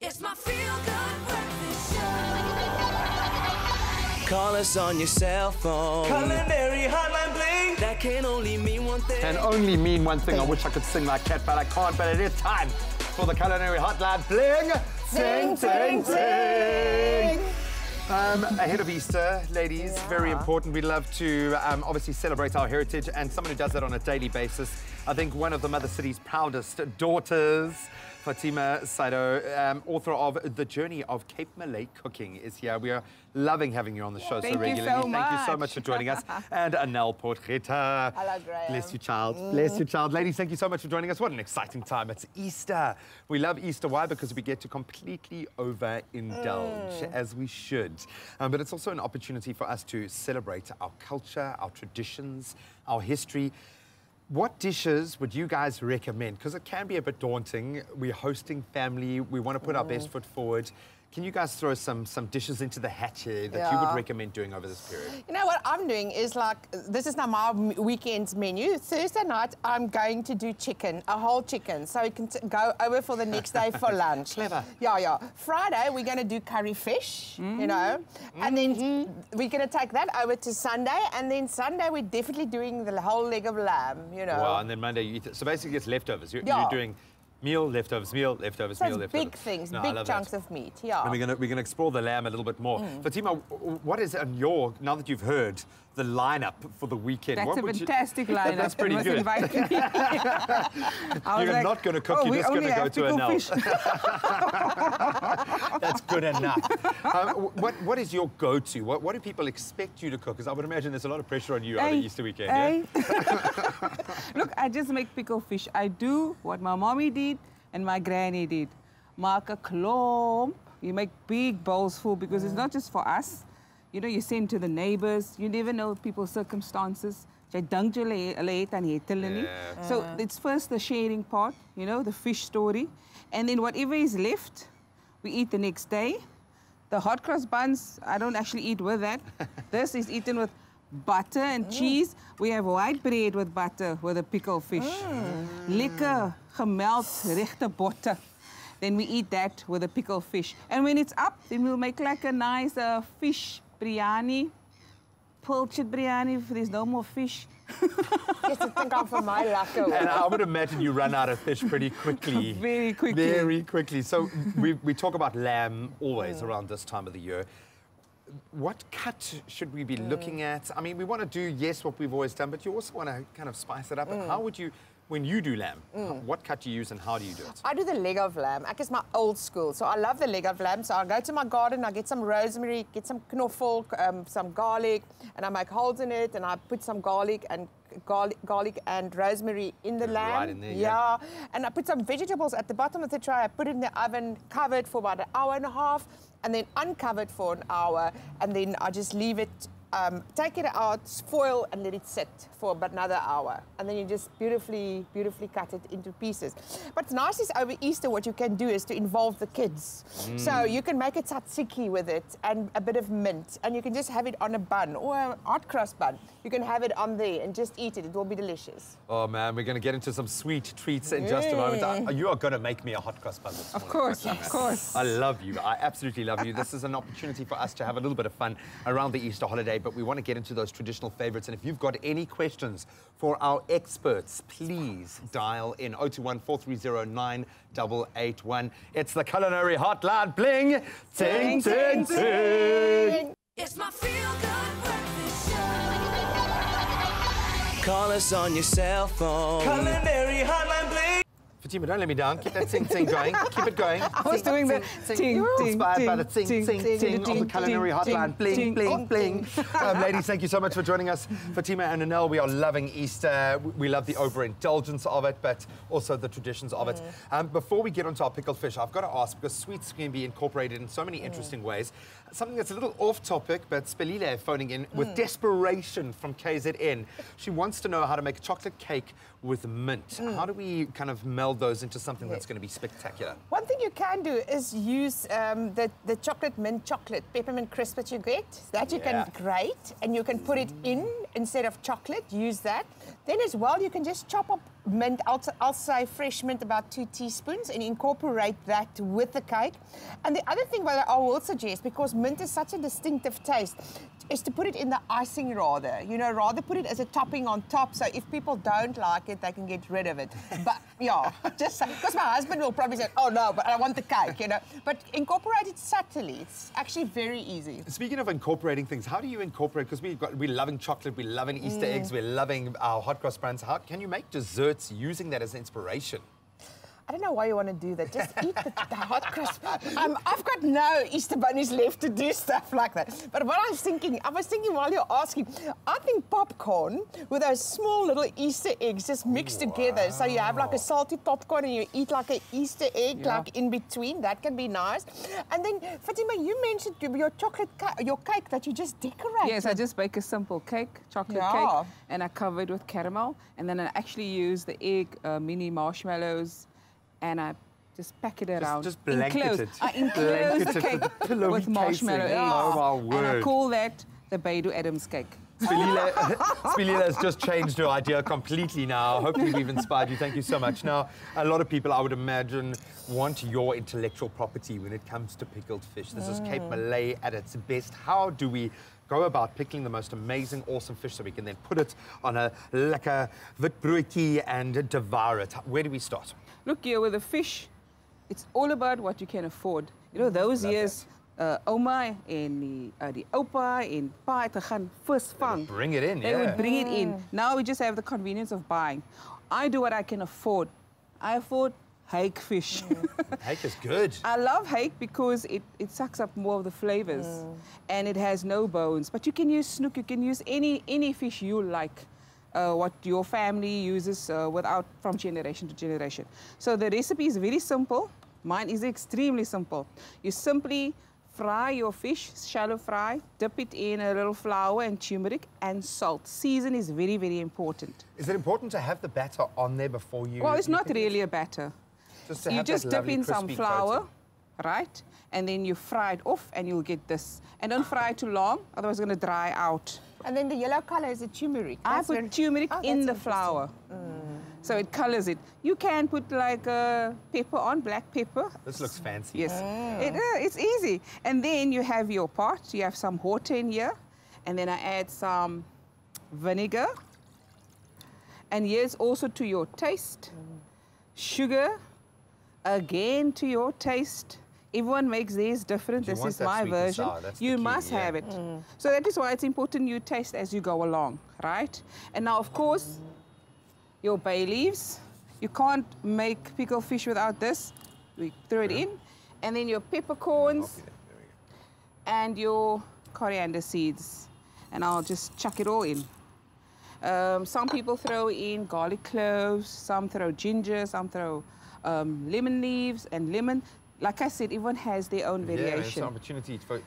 It's my feel-good breakfast show. Call us on your cell phone. Culinary Hotline bling. That can only mean one thing. Can only mean one thing. I wish I could sing like that, but I can't. But it is time for the Culinary Hotline bling. Sing, sing, sing. Ahead of Easter, ladies, very important. We love to obviously celebrate our heritage, and someone who does that on a daily basis. I think one of the Mother City's proudest daughters, Fatima Saido, author of The Journey of Cape Malay Cooking, is here. We are loving having you on the show so regularly. Thank you so much for joining us. And Anel Portgeta. Hello, Graham. Bless you, child. Bless you, child. Ladies, thank you so much for joining us. What an exciting time. It's Easter. We love Easter. Why? Because we get to completely overindulge, as we should. But it's also an opportunity for us to celebrate our culture, our traditions, our history. What dishes would you guys recommend? Because it can be a bit daunting. We're hosting family. We want to put our best foot forward. Can you guys throw some dishes into the hat here that you would recommend doing over this period? You know what I'm doing is like, this is now my weekend's menu. Thursday night, I'm going to do chicken, a whole chicken, so it can go over for the next day for lunch. Clever. Yeah. Friday, we're going to do curry fish, you know, and then we're going to take that over to Sunday, and then Sunday, we're definitely doing the whole leg of lamb, you know. Wow, and then Monday, you eat it. So basically, it's leftovers. You're doing meal, leftovers, meal, leftovers, so meal, leftovers. Big things, no, big chunks of meat, yeah. And we're gonna explore the lamb a little bit more. Fatima, what is on your, now that you've heard the lineup for the weekend? That's what a would fantastic lineup. That's pretty good. You're not going to cook, you're just going to go to a Nell. That's good enough. What is your go-to? What do people expect you to cook? Because I would imagine there's a lot of pressure on you over Easter weekend. Look, I just make pickled fish. I do what my mommy did and my granny did. Maak 'n klomp. You make big bowls full because it's not just for us. You know, you send to the neighbors. You never know people's circumstances. So it's first the sharing part, you know, the fish story. And then whatever is left, we eat the next day. The hot cross buns, I don't actually eat with that. This is eaten with butter and cheese. We have white bread with butter with a pickled fish. Lekker gemeld, rechte botter. Then we eat that with a pickled fish. And when it's up, then we'll make like a nice fish biryani, pilchard biryani if there's no more fish. Yes, I think I'm for my luck. And I would imagine you run out of fish pretty quickly. Very quickly. Very quickly. So we talk about lamb always around this time of the year. What cut should we be looking at? I mean, we want to do, yes, what we've always done, but you also want to kind of spice it up. And how would you, when you do lamb, what cut do you use and how do you do it? I do the leg of lamb. It's my old school, so I love the leg of lamb. So I'll go to my garden, I get some rosemary, get some knoffel, some garlic, and I make holes in it, and I put some garlic and rosemary in the lamb. Right in there, yeah. And I put some vegetables at the bottom of the tray. I put it in the oven, covered for about an hour and a half, and then uncovered for an hour, and then I just leave it, take it out, foil, and let it sit for about another hour. And then you just beautifully cut it into pieces. But nice is over Easter, what you can do is to involve the kids. So you can make a tzatziki with it and a bit of mint, and you can just have it on a bun or a hot cross bun. You can have it on there and just eat it. It will be delicious. Oh, man, we're going to get into some sweet treats in just a moment. You are going to make me a hot cross bun this morning. Of course. I love you. I absolutely love you. This is an opportunity for us to have a little bit of fun around the Easter holiday, but we want to get into those traditional favorites. And if you've got any questions for our experts, please dial in 021-430-9881. It's the Culinary Hotline bling. Ting, ting, ting. It's my feel-good breakfast show. Call us on your cell phone. Culinary Hotline bling. Fatima, don't let me down. Keep that ting, ting going. Keep it going. I was doing the ting, ting, Inspired by the ting, ting, ting, ting of the Culinary Hotline. Bling, bling, bling. Ladies, thank you so much for joining us. Fatima and Anel, we are loving Easter. We love the overindulgence of it, but also the traditions of it. Before we get onto our pickled fish, I've got to ask, because sweets can be incorporated in so many interesting ways, something that's a little off topic, but Spelile phoning in with desperation from KZN. She wants to know how to make a chocolate cake with mint. How do we kind of meld those into something that's going to be spectacular? One thing you can do is use the chocolate mint chocolate, peppermint crisp that you get. That you can grate and you can put it in instead of chocolate, use that. Then as well, you can just chop up mint, I'll say fresh mint, about 2 teaspoons, and incorporate that with the cake. And the other thing that I will suggest, because mint is such a distinctive taste, is to put it in the icing rather. You know, rather put it as a topping on top, so if people don't like it, they can get rid of it. But yeah, just because my husband will probably say, oh no, but I want the cake, you know. But incorporate it subtly. It's actually very easy. Speaking of incorporating things, how do you incorporate, because we're loving chocolate, we're loving Easter eggs, we're loving our hot cross buns. How can you make desserts using that as inspiration? I don't know why you want to do that. Just eat the hot cross. I've got no Easter bunnies left to do stuff like that. But what I was thinking while you're asking, I think popcorn with those small little Easter eggs just mixed together. So you have like a salty popcorn and you eat like an Easter egg, like in between. That can be nice. And then, Fatima, you mentioned your your cake that you just decorate. Yes, I just bake a simple cake, chocolate cake, and I cover it with caramel. And then I actually use the egg mini marshmallows, and I just pack it around. Just blanket it. I enclose the cake with marshmallow eggs. Oh, my word. And I call that the Beidou Adams cake. Spilila has just changed her idea completely now. Hopefully we've inspired you. Thank you so much. Now, a lot of people, I would imagine, want your intellectual property when it comes to pickled fish. This is Cape Malay at its best. How do we go about pickling the most amazing, awesome fish so we can then put it on a lekker witbroodjie and devour it? Where do we start? Look here, with the fish, it's all about what you can afford. You know, those years, oma en die oupa en pa het gegaan vis vang. Bring it in, They would bring it in. Now we just have the convenience of buying. I do what I can afford. I afford hake fish. Hake is good. I love hake because it sucks up more of the flavors and it has no bones. But you can use snook, you can use any fish you like. What your family uses from generation to generation. So the recipe is very simple. Mine is extremely simple. You simply fry your fish, shallow fry, dip it in a little flour and turmeric and salt. Season is very, very important. Is it important to have the batter on there before you... Well, it's not really a batter. Just to You have just that dip lovely in some crispy flour, coating. right? And then you fry it off and you'll get this. And don't fry it too long, otherwise it's going to dry out. And then the yellow color is the turmeric. I That's put turmeric in the flour. So it colors it. You can put like pepper on, black pepper. This looks fancy. Yes, it's easy. And then you have your pot. You have some water in here. And then I add some vinegar. And here's also to your taste. Sugar, again to your taste. Everyone makes theirs different. You This want is that my sweet and version. sour, that's the You key, must yeah. have it. So that is why it's important you taste as you go along, right? And now, of course, your bay leaves. You can't make pickled fish without this. We throw it in. And then your peppercorns and your coriander seeds. And I'll just chuck it all in. Some people throw in garlic cloves, some throw ginger, some throw lemon leaves and lemon. Like I said, everyone has their own Yeah, variation. it's an opportunity for...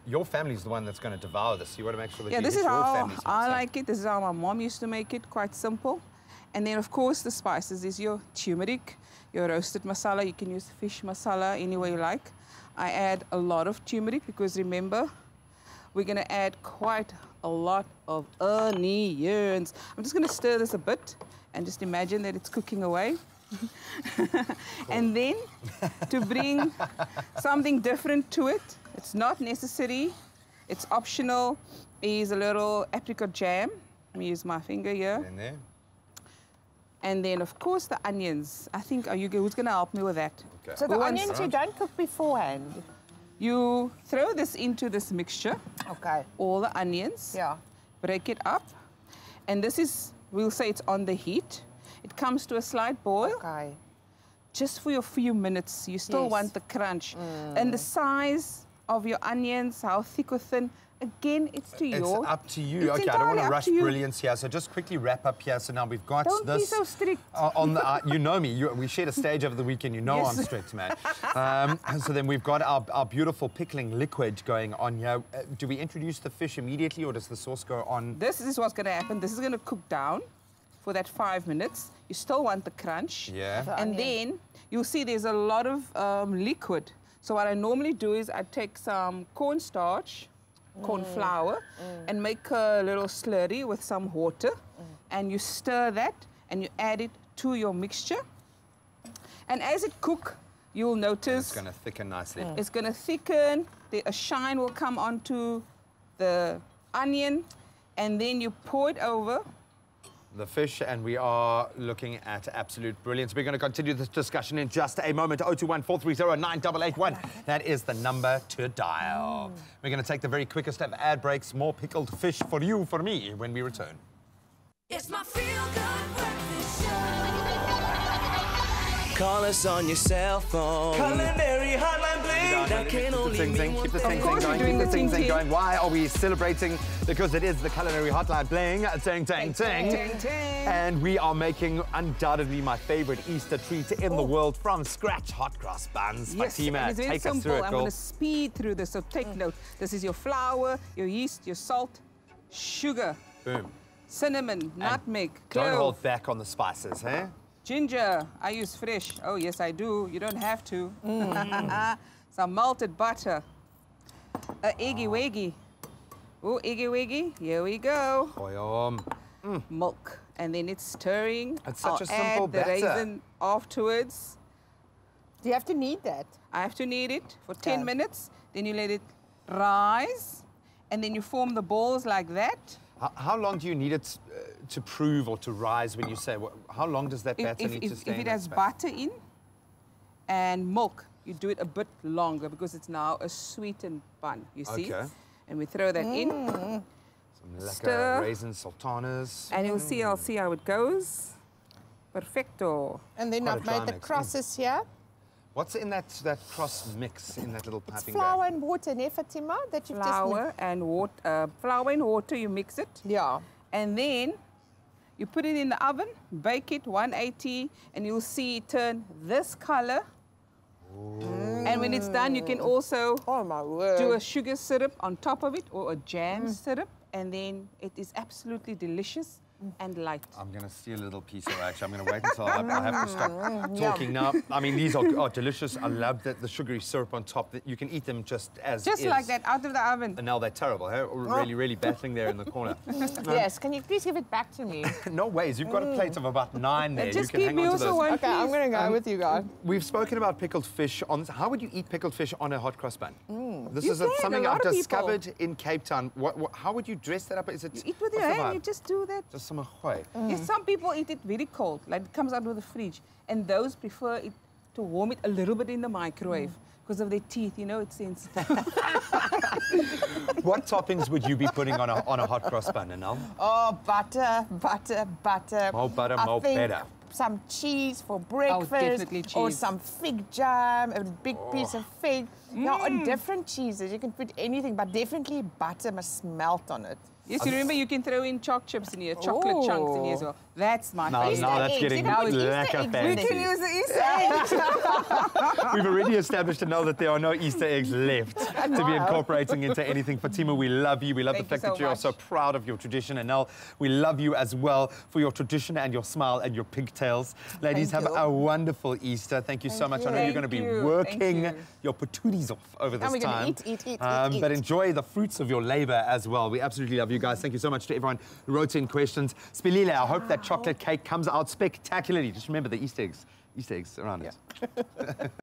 Your family's the one that's going to devour this. You want to make sure that Yeah, you this hit is your how family's I needs. like it. This is how my mom used to make it, quite simple. And then, of course, the spices is your turmeric, your roasted masala. You can use fish masala any way you like. I add a lot of turmeric because, remember, we're going to add quite a lot of onions. I'm just going to stir this a bit and just imagine that it's cooking away. And then, to bring something different to it, it's not necessary, it's optional, is a little apricot jam. Let me use my finger here. In there. And then, of course, the onions. I think, who's going to help me with that? Okay. So the Who wants- onions you don't cook beforehand. You throw this into this mixture, Okay. all the onions, Yeah. break it up. And this is, we'll say it's on the heat. It comes to a slight boil. Okay. Just for a few minutes. You still Yes. want the crunch. And the size of your onions, how thick or thin, again, it's to It's you. up to you. It's Okay, I don't want entirely to up rush to you. brilliance here, so just quickly wrap up here. So now we've got Don't this... be so strict. On the, you know me. We shared a stage over the weekend. You know Yes. I'm strict, man. So then we've got our beautiful pickling liquid going on here. Do we introduce the fish immediately, or does the sauce go on? This is what's going to happen. This is going to cook down for that 5 minutes. You still want the crunch. Yeah. And then you'll see there's a lot of liquid. So what I normally do is I take some cornstarch, corn flour, and make a little slurry with some water. And you stir that and you add it to your mixture. And as it cooks, you'll notice It's going to thicken nicely. it's going to thicken. A shine will come onto the onion, and then you pour it over. The fish, and we are looking at absolute brilliance. We're going to continue this discussion in just a moment. 021-430-9881. That is the number to dial. We're going to take the very quickest of ad breaks. More pickled fish for you, for me, when we return. It's my feel-good breakfast show. Call us on your cell phone. Culinary Hotline Bling. That can only Ting, ting, mean keep the one ting, thing. ting course we're going, doing keep the the ting, ting, ting ting. going. Why are we celebrating? Because it is the Culinary Hotline Bling. Ting, ting, ting. ting, ting. And we are making undoubtedly my favorite Easter treat in the world from scratch, hot cross buns. Yes, Fatima, and it's very take us through simple. it, I'm girl. going to speed through this, so take note. This is your flour, your yeast, your salt, sugar, Boom. cinnamon, nutmeg, Don't clove, hold back on the spices, eh? ginger. I use fresh. Oh, yes, I do. You don't have to. Some malted butter. Eggy waggy. Oh, eggy waggy. Here we go. Boyom. Milk. And then it's stirring. It's such I'll a simple add the batter. raisin afterwards. Do you have to knead that? I have to knead it for 10 Okay. minutes. Then you let it rise. And then you form the balls like that. How long do you need it to prove or to rise when you say, how long does that batter need to stay If in it that has space? butter in and milk, you do it a bit longer because it's now a sweetened bun, you see? Okay. And we throw that in, Some lekker Stir. raisins, sultanas. and I'll see how it goes. Perfecto. And then Quite a I've dry made the mix. crosses here. What's in that cross mix in that little It's piping flour bag? and water, ne, Fatima? That you've Flour and water, you mix it. just... Yeah. And then you put it in the oven, bake it 180, and you'll see it turn this color. And when it's done, you can also Oh, my word. do a sugar syrup on top of it or a jam syrup, and then it is absolutely delicious and light. I'm going to steal a little piece, or actually, I'm going to wait until I have to stop talking now. I mean, these are delicious. I love the sugary syrup on top. That you can eat them just as Just is. like that, out of the oven. And now they're terrible, huh? Really, really battling there in the corner. Yes, can you please give it back to me? No ways. You've got a plate of about 9 there. Just you can keep hang me on to also those. one, Okay, I'm please. going to go with you guys. We've spoken about pickled fish. How would you eat pickled fish on a hot cross bun? This You is can, something a lot I've of people. discovered in Cape Town. How would you dress that up? Is it You eat with what's your the hand, vibe? you just do that. Just some ahoy. Yes, some people eat it very cold, like it comes out of the fridge, and those prefer it to warm it a little bit in the microwave because of their teeth, you know, it's sensitive. What toppings would you be putting on a hot cross bun, Anel? Oh, butter, butter, butter. More butter, I more think better. Some cheese for breakfast. definitely Or cheese. some fig jam, a big piece of fig. Now, on different cheeses, you can put anything, but definitely butter must melt on it. Yes, you remember you can throw in choc chips in here, chocolate chunks in here as well. That's my Now favorite. that's eggs. getting You can put Easter lekker eggs in fancy. it. We can use the Easter egg. We've already established to know that there are no Easter eggs left to be incorporating into anything. Fatima, we love you. We love Thank the you fact that so you are much. so proud of your tradition. And Nell, we love you as well for your tradition and your smile and your pigtails. Ladies, Thank have you. a wonderful Easter. Thank you so much. I know you're going to be Thank you. working Thank you. your patooties off over this we're gonna time. eat. But enjoy the fruits of your labor as well. We absolutely love you guys. Thank you so much to everyone who wrote in questions. Spilile, I hope that chocolate cake comes out spectacularly. Just remember the Easter eggs around it.